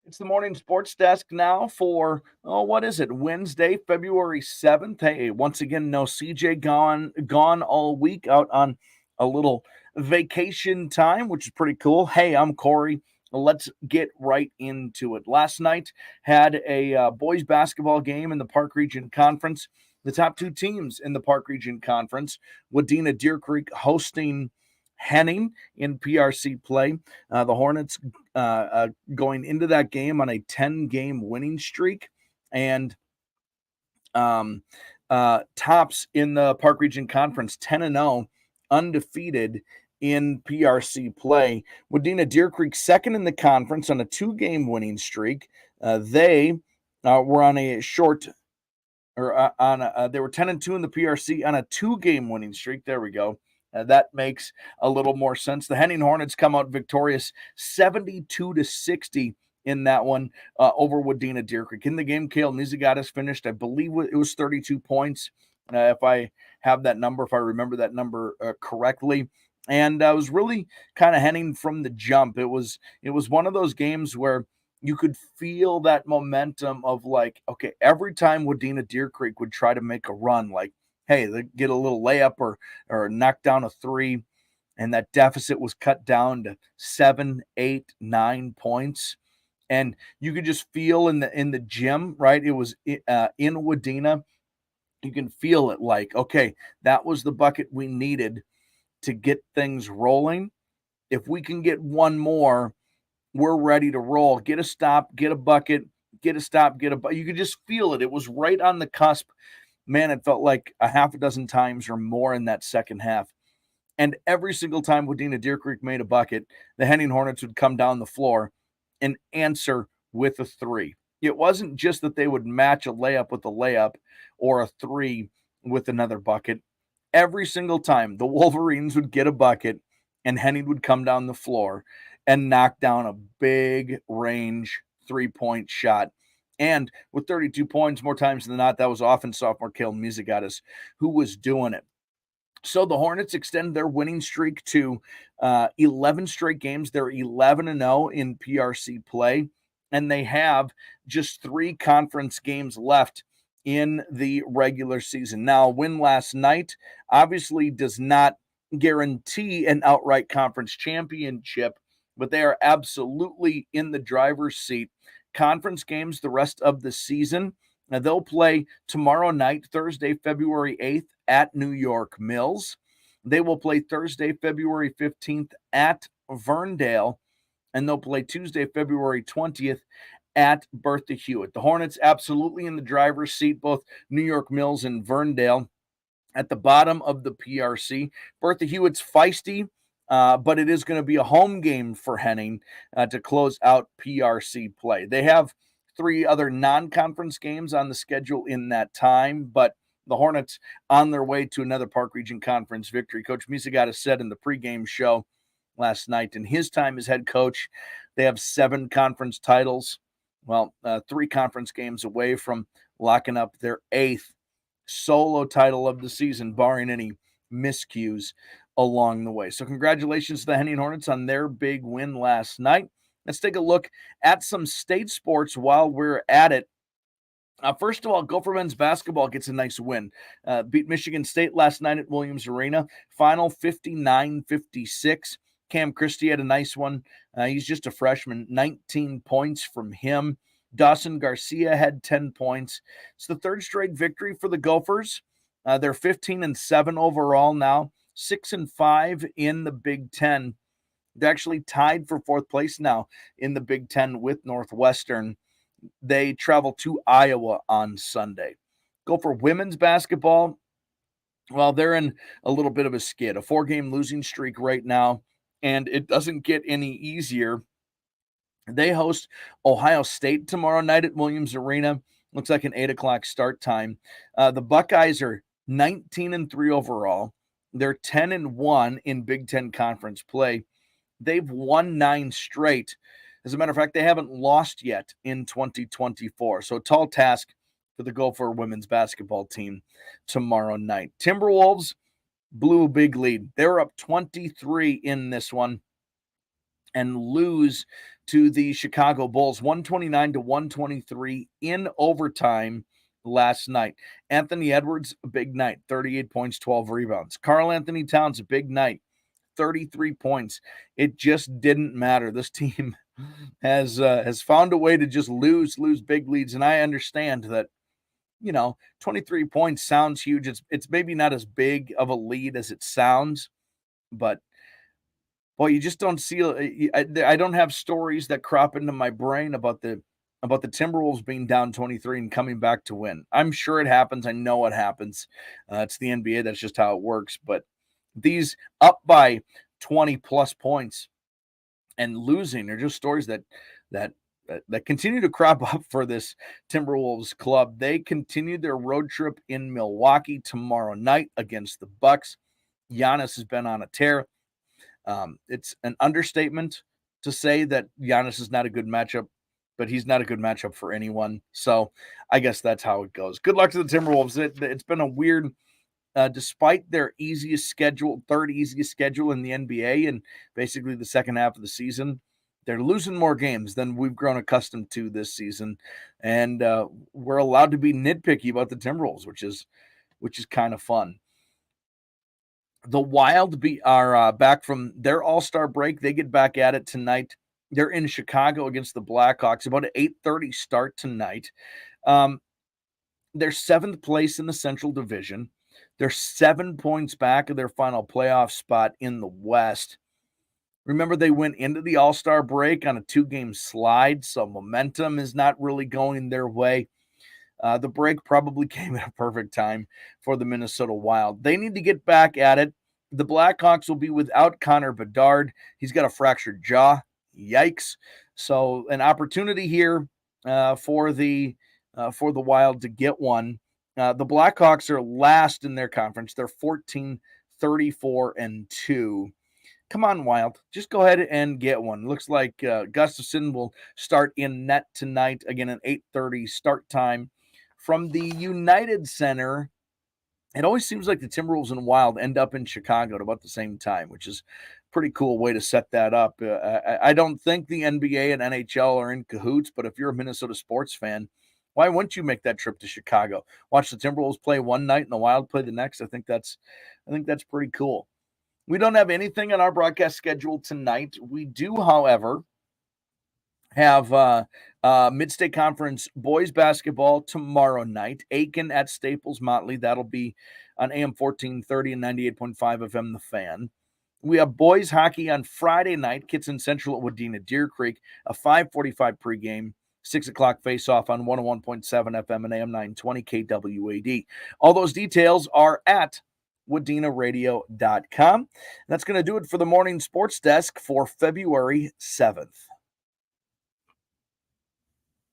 It's the morning sports desk now for, what is it? Wednesday, February 7th. Hey, once again, no CJ gone all week out on a little vacation time, which is pretty cool. Hey, I'm Corey. Let's get right into it. Last night had a boys basketball game in the Park Region Conference. The top two teams in the Park Region Conference, Wadena Deer Creek hosting Henning in PRC play. The Hornets going into that game on a 10-game winning streak and um, tops in the Park Region Conference 10-0, undefeated in PRC play. Wadena Deer Creek second in the conference on a 2-game winning streak. They were on a short they were 10-2 in the PRC on a 2-game winning streak. There we go. That makes a little more sense. The Henning Hornets come out victorious 72-60 in that one over Wadena Deer Creek. In the game, Cale Nizagatis finished, I believe it was 32 points, if I have that number, if I remember that number correctly. And I was really kind of Henning from the jump. It was one of those games where you could feel that momentum of like, okay, every time Wadena Deer Creek would try to make a run, like, hey, they get a little layup or knock down a three, and that deficit was cut down to 7, 8, 9 points. And you could just feel in the gym, right? It was in Wadena. You can feel it like, okay, that was the bucket we needed to get things rolling. If we can get one more, we're ready to roll. Get a stop, get a bucket, get a stop, get a bucket. You could just feel it. It was right on the cusp. Man, it felt like a half a dozen times or more in that second half. And every single time Wadena Deer Creek made a bucket, the Henning Hornets would come down the floor and answer with a three. It wasn't just that they would match a layup with a layup or a three with another bucket. Every single time the Wolverines would get a bucket and Henning would come down the floor and knock down a big range 3-point shot. And with 32 points, more times than not, that was often sophomore Kale Mizagatis who was doing it. So the Hornets extend their winning streak to 11 straight games. They're 11-0 in PRC play, and they have just 3 conference games left in the regular season. Now, a win last night obviously does not guarantee an outright conference championship, but they are absolutely in the driver's seat. Conference games the rest of the season. Now, they'll play tomorrow night, Thursday, February 8th, at New York Mills. They will play Thursday, February 15th, at Verndale, and they'll play Tuesday, February 20th, at Bertha Hewitt. The Hornets absolutely in the driver's seat, both New York Mills and Verndale at the bottom of the PRC. Bertha Hewitt's feisty, but it is going to be a home game for Henning to close out PRC play. They have 3 other non-conference games on the schedule in that time, but the Hornets on their way to another Park Region Conference victory. Coach Mizagatis said in the pregame show last night, in his time as head coach, they have 7 conference titles. Well, 3 conference games away from locking up their 8th solo title of the season, barring any miscues along the way. So congratulations to the Henning Hornets on their big win last night. Let's take a look at some state sports while we're at it. First of all, Gopher Men's basketball gets a nice win. Beat Michigan State last night at Williams Arena. Final 59-56. Cam Christie had a nice one. He's just a freshman. 19 points from him. Dawson Garcia had 10 points. It's the 3rd straight victory for the Gophers. They're 15-7 overall now. 6-5 in the Big Ten. They're actually tied for 4th place now in the Big Ten with Northwestern. They travel to Iowa on Sunday. Gopher women's basketball, well, they're in a little bit of a skid, a 4-game losing streak right now, and it doesn't get any easier. They host Ohio State tomorrow night at Williams Arena. Looks like an 8 o'clock start time. The Buckeyes are 19-3 overall. They're 10-1 in Big Ten conference play. They've won 9 straight. As a matter of fact, they haven't lost yet in 2024. So a tall task for the Gopher women's basketball team tomorrow night. Timberwolves blew a big lead. They were up 23 in this one. and lose to the Chicago Bulls 129-123 in overtime last night. Anthony Edwards, a big night, 38 points, 12 rebounds. Karl Anthony Towns, a big night, 33 points. It just didn't matter. This team has found a way to just lose big leads, and I understand that, 23 points sounds huge. It's maybe not as big of a lead as it sounds, but well, you just don't see. I don't have stories that crop into my brain about the Timberwolves being down 23 and coming back to win. I'm sure it happens. I know it happens. It's the NBA. That's just how it works. But these up by 20 plus points and losing are just stories that continue to crop up for this Timberwolves club. They continue their road trip in Milwaukee tomorrow night against the Bucks. Giannis has been on a tear. It's an understatement to say that Giannis is not a good matchup, but he's not a good matchup for anyone. So I guess that's how it goes. Good luck to the Timberwolves. It's been a weird, despite their third easiest schedule in the NBA and basically the second half of the season, they're losing more games than we've grown accustomed to this season. And we're allowed to be nitpicky about the Timberwolves, which is kind of fun. The Wild are back from their All-Star break. They get back at it tonight. They're in Chicago against the Blackhawks. About an 8:30 start tonight. They're seventh place in the Central Division. They're 7 points back of their final playoff spot in the West. Remember, they went into the All-Star break on a 2-game slide, so momentum is not really going their way. The break probably came at a perfect time for the Minnesota Wild. They need to get back at it. The Blackhawks will be without Connor Bedard. He's got a fractured jaw. Yikes. So an opportunity here for the Wild to get one. The Blackhawks are last in their conference. They're 14-34-2. Come on, Wild. Just go ahead and get one. Looks like Gustafsson will start in net tonight. Again, an 8:30 start time. From the United Center, it always seems like the Timberwolves and Wild end up in Chicago at about the same time, which is a pretty cool way to set that up. I don't think the NBA and NHL are in cahoots, but if you're a Minnesota sports fan, why wouldn't you make that trip to Chicago? Watch the Timberwolves play one night and the Wild play the next. I think that's pretty cool. We don't have anything on our broadcast schedule tonight. We do, however, have Mid-State Conference boys basketball tomorrow night. Aiken at Staples Motley. That'll be on AM 1430 and 98.5 FM The Fan. We have boys hockey on Friday night. Kitson Central at Wadena Deer Creek. A 5:45 pregame. 6 o'clock face-off on 101.7 FM and AM 920 KWAD. All those details are at WadenaRadio.com. That's going to do it for the morning sports desk for February 7th.